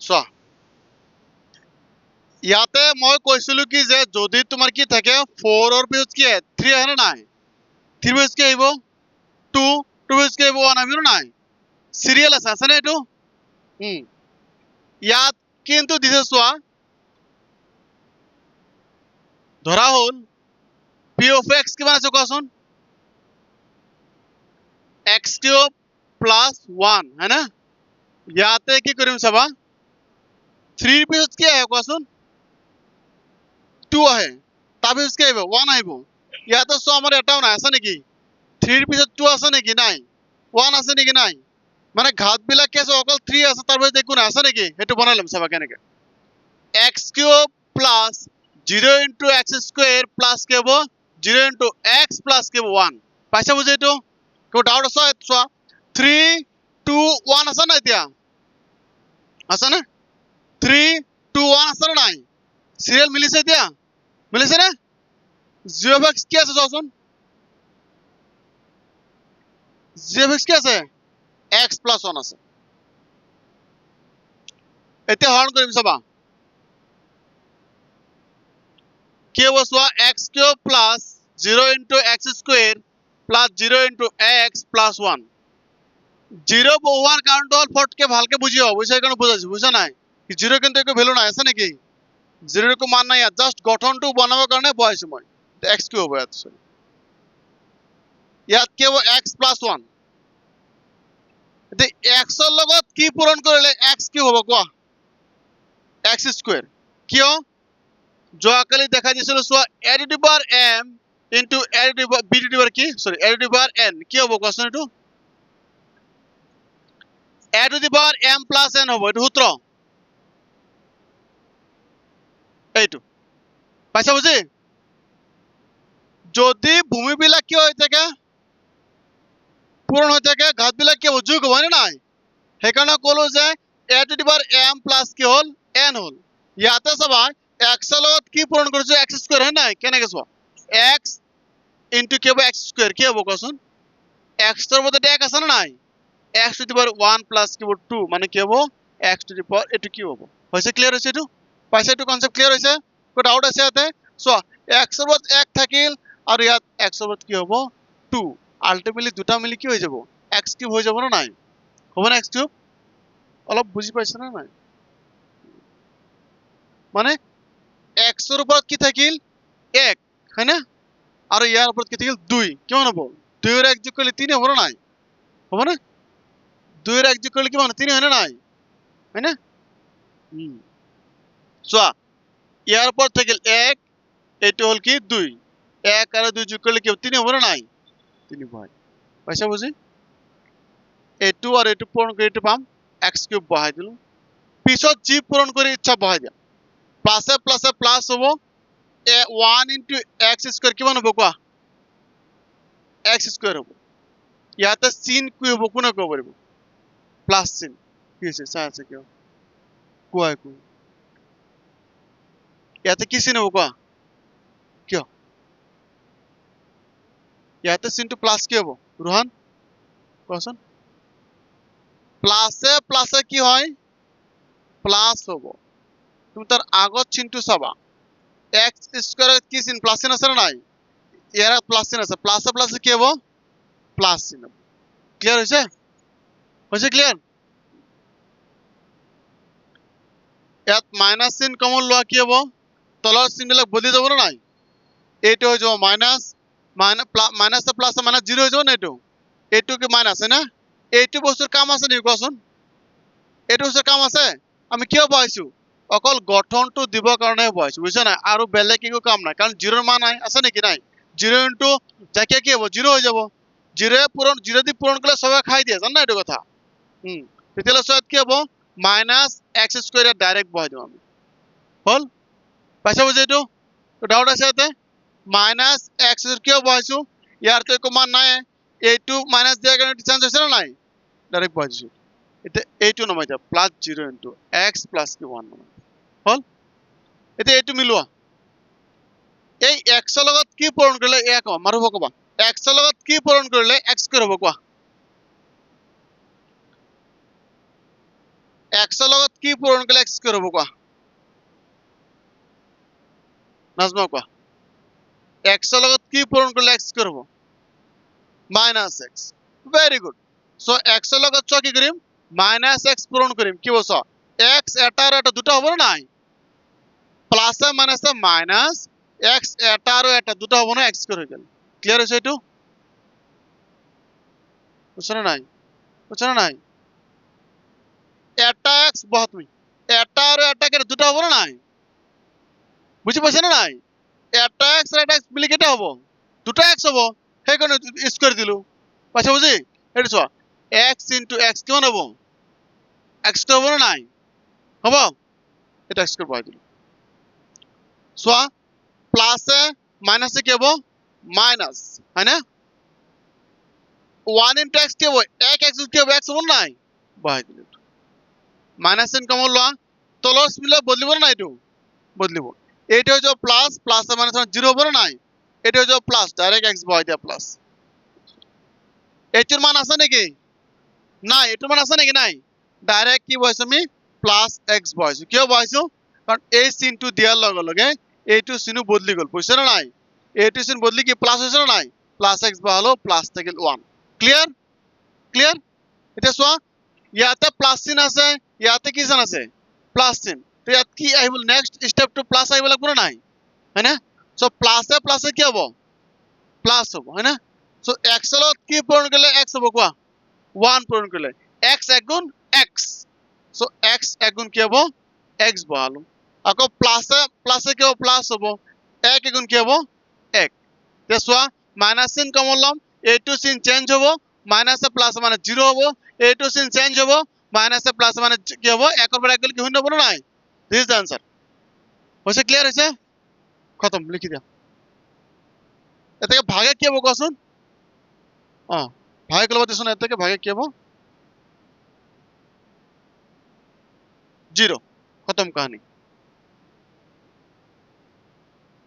চোৱা ইয়াতে মই কৈছিলো কি যে যদি তোমাৰ কি থাকে 4 ৰ পিছত কি 3 আহে নাই 3 পিছত কি আহিব 2 2 পিছত কি আহিব 1 আহিব নাই সিরিয়াল আছে না এইটো ইয়াত কিন্তু দিছে চোৱা ধৰা হল p of x কিমান আছে কোৱাচোন x cube plus 1 है ना ইয়াতে কি কৰিম চাবা 3 ৰ পিছত কি আহে কোৱাচোন 2 আহে তাৰ পিছত কি আহিব 1 আহিব ইয়াতে চোৱা আমাৰ এটাও নাই আছে নেকি 3 ৰ পিছত 2 আছে নেকি নাই 1 আছে নেকি নাই মানে ঘাত বিলাক কি আছে অকল 3 আছে তাৰ পিছত একো নাই আছে নেকি সেইটো বনাই লম চাবা কেনেকে x cube plus 0 into x square plus কি হ'ব 0 into x plus কি হ'ব 1 পাইছা বুজি এইটো কেউ ডাউট আছে চোৱা 3 2 1 আছে না এতিয়া আছে না 3 2 1 আছে না নাই সিরিয়াল মিলিছে এতিয়া মিলিছে না 0 of x কি আছে চোৱাচোন 0 of x কি আছে x plus 1 আছে এতিয়া হৰণ কৰিম চাবা কি হ'ব চোৱা x cube plus 0 into x square plus 0 into x plus 1 0 বহুৱাৰ কাৰণটো হল ফটকে ভালকে বুজিও বুজিছা কাৰণ বুজাইছো বুজা নাই 0 কিন্তু একো ভ্যালু নাই আছে নেকি 0 কো মান নাই জাস্ট গঠনটো বনাবৰ কাৰণে বহাইছো মই x কি হ'ব ইয়াত কি হ'ব x plus 1 এতিয়া x ৰ লগত কি পূৰণ কৰিলে x কি হ'ব কোৱা x square কিয় যোৱাকালি দেখা দিছিল চোৱা a to the power m into a to the power b to the power কি sorry a to the power n কি হ'ব কোৱাচোন এইটো a to the power m plus n হ'ব এইটো সূত্ৰ এইটো পাইছা বুজি যদি ভূমি বিলাক কি হৈ থাকে পূৰণ হৈ থাকে ঘাত বিলাক কি হ'ব যোগ হ'ব না নাই সেইকাৰণে ক'লো যে a to the power m plus কি হ'ল n হ'ল ইয়াতে চাবা x ৰ লগত কি পূৰণ কৰিছো x স্কয়াৰ হয় নাই কেনেকৈ চোৱা x into কি হ'ব x স্কয়াৰ কি হ'ব কোৱাচোন x ৰ বদলে এক আছে না নাই x to the power 1 plus কি হ'ব 2 মানে কি হ'ব x to the power এটো কি হ'ব হৈছে ক্লিয়াৰ হৈছে এটো পাইছা এটো কনসেপ্ট ক্লিয়াৰ হৈছে কো ডাউট আছে ইয়াতে চোৱা x ৰ বদলে 1 থাকিল আৰু ইয়াত x ৰ বদলে কি হ'ব 2 আলটিমেটলি দুটা মিলি কি হৈ যাব x কিউব হৈ যাব না নাই হ'ব না x কিউব অলপ বুজি পাইছ না নাই মানে x ৰ ওপৰত কি থাকিল 1 হয় না আৰু ইয়াৰ ওপৰত কি থাকিল 2 কিমান হ'ব 2 ৰ 1 যোগ কৰিলে 3 হ'ব না নাই হ'ব না 2 ৰ 1 যোগ কৰিলে কিমান 3 হয় না নাই হয় না চোৱা ইয়াৰ ওপৰত থাকিল 1 এইটো হল কি 2 1 আৰু 2 যোগ কৰিলে কি 3 হ'ব না নাই 3 হয় পাইছা বুজি এইটো আৰু এইটো পূৰণ কৰি এইটো পাম x কিউব বহাই দিলো পিছত জি পূৰণ কৰি ইচ্ছা বহাই দিয়া প্লাসে প্লাসে প্লাস হ'ব 1 into x স্কয়ার কিমান হ'ব কোৱা x স্কয়ার হ'ব ইয়াতে sin কি হ'ব কোনে ক'ব পাৰিব প্লাস sin কি আছে চাই আছে কিয় কোৱা একো ইয়াতে কি sin হ'ব কোৱা কিয় ইয়াতে sin টো প্লাস কি হ'ব रोहन কোৱাচোন প্লাসে প্লাসে কি হয় প্লাস হ'ব তুমি তার আগত চিনটো চাবা x স্কয়ার কি sin প্লাস sin আছে না নাই ইয়াৰ প্লাস sin আছে প্লাসে প্লাসে কি হ'ব প্লাস sin হ'ব ক্লিয়ার হৈছে হৈছে ক্লিয়ার ইয়াত মাইনাস sin কমন লোৱা কি হ'ব তলৰ sin বিলাক বদলি যাব না নাই এইটো হৈ যাব মাইনাস মাইনাস প্লাস মাইনাস 0 হৈ যাব না এইটো কি মাইনাস है না এইটো বস্তুৰ কাম আছে নি কোৱাচোন এইটো বস্তুৰ কাম আছে আমি কিয় বহাইছো অকল গঠনটো দিব কাৰণে বহাইছো বুজিছা না আৰু বেলেগ একো কাম নাই কাৰণ 0 ৰ মান নাই আছে নেকি নাই 0 into যাকে কি হ'ব 0 হৈ যাব 0 পূৰণ 0 দি পূৰণ কৰিলে সবে খাই দিয়ে জানা এইটো কথা তেতিয়ালে সয়ত কি হ'ব মাইনাস x স্কয়ার ডাইরেক্ট বহাই দিম আমি হল পাইছা বুজি এইটো ডাউট আছে ইয়াতে মাইনাস x কিয় বহাইছো ইয়াৰ তো একো মান নাই এইটো মাইনাস দিয়াৰ কাৰণে চেঞ্জ হৈছে না নাই ডাইরেক্ট বহাই দিছো এটা এইটো নমাই দিয়া প্লাস 0 into x plus কি 1 নমাই হল এটা এইটো মিলোৱা এই x ৰ লগত কি পূৰণ কৰিলে এক হ'ব মাৰব কবা x ৰ লগত কি পূৰণ কৰিলে x স্কয়াৰ হ'ব কোৱা x ৰ লগত কি পূৰণ কৰিলে x স্কয়াৰ হ'ব কোৱা নাজমা কোৱা x ৰ লগত কি পূৰণ কৰিলে x স্কয়াৰ হ'ব -x very good so x ৰ লগত কি কৰিম -x পূৰণ কৰিম কি বছ x এটা আৰু এটা দুটা হ'ব না নাই প্লাস মাইনাস মাইনাস x এটা আৰু এটা দুটা হ'ব না x স্কয়াৰ হৈ গেল ক্লিয়ার হৈছে এটো বুঝছ না নাই এটা x বহুত তুমি এটা আৰু এটা কে দুটা হ'ব না নাই বুঝি পাইছ না নাই এটা x আর এটা x মিলি কেটা হ'ব দুটা x হ'ব সেই কাৰণে স্কয়াৰ দিলু পাইছা বুঝি এটো চোৱা x * x কিমান হ'ব x স্কয়ার হ'ব না নাই হ'ব এটা x স্কয়ার বহাই দিলু চোৱা প্লাস মাইনাস কি হ'ব মাইনাস হয় না 1 * x কি হ'ব 1 x কি হ'ব x হ'ব না নাই বহাই দিলু মাইনাস চিন কমন লোৱা তলৰ মিলে বদলিব না এটো বদলিব এইটো হৈ যাব প্লাস প্লাস মাইনাস 0 হ'ব না নাই এইটো হৈ যাব প্লাস ডাইরেক্ট x বহাই দিয়া প্লাস এইটোৰ মান আছে নেকি নাই এইটোৰ মান আছে নেকি নাই ডাইৰেক্ট কি বহাইছো আমি প্লাস x বহাইছো কিয় বহাইছো কাৰণ এই চিনটো দিয়াৰ লগে লগে এইটো চিনু বদলি গল বুজিছ না নাই এইটো চিন বদলি কি প্লাস হৈছে না নাই প্লাস x বহালো প্লাস থাকিল 1 ক্লিয়ার ক্লিয়ার এটা চোৱা ইয়াতে প্লাস চিন আছে ইয়াতে কি চিন আছে প্লাস চিন তো ইয়াত কি আহিব নেক্সট স্টেপ টু প্লাস আহিব লাগব না নাই হয়না সো প্লাসে প্লাসে কি হ'ব প্লাস হ'ব হয়না সো x ৰ লগত কি পূৰণ কৰিলে x হ'ব কোৱা 1 পূৰণ কৰিলে x এগুণ x সো x এগুণ কি হ'ব x বহালো আকৌ প্লাসে প্লাসে কি হ'ব প্লাস হ'ব 1 এগুণ কি হ'ব 1 তে চোৱা মাইনাস চিন কমন লম এইটো চিন চেঞ্জ হ'ব মাইনাসে প্লাস মানে 0 হ'ব এইটো চিন চেঞ্জ হ'ব মাইনাসে প্লাস মানে কি হ'ব 1 ৰ পৰা 1 গলে কি শূন্য হ'ব না নাই দিস ইজ দ্য আনসার হৈছে ক্লিয়ার হৈছে খতম লিখি দিয়া এটাকে ভাগে কি হ'ব কোৱাচোন ভাগে কলব দিছোন এটাকে ভাগে কি হ'ব 0 খতম কাহিনী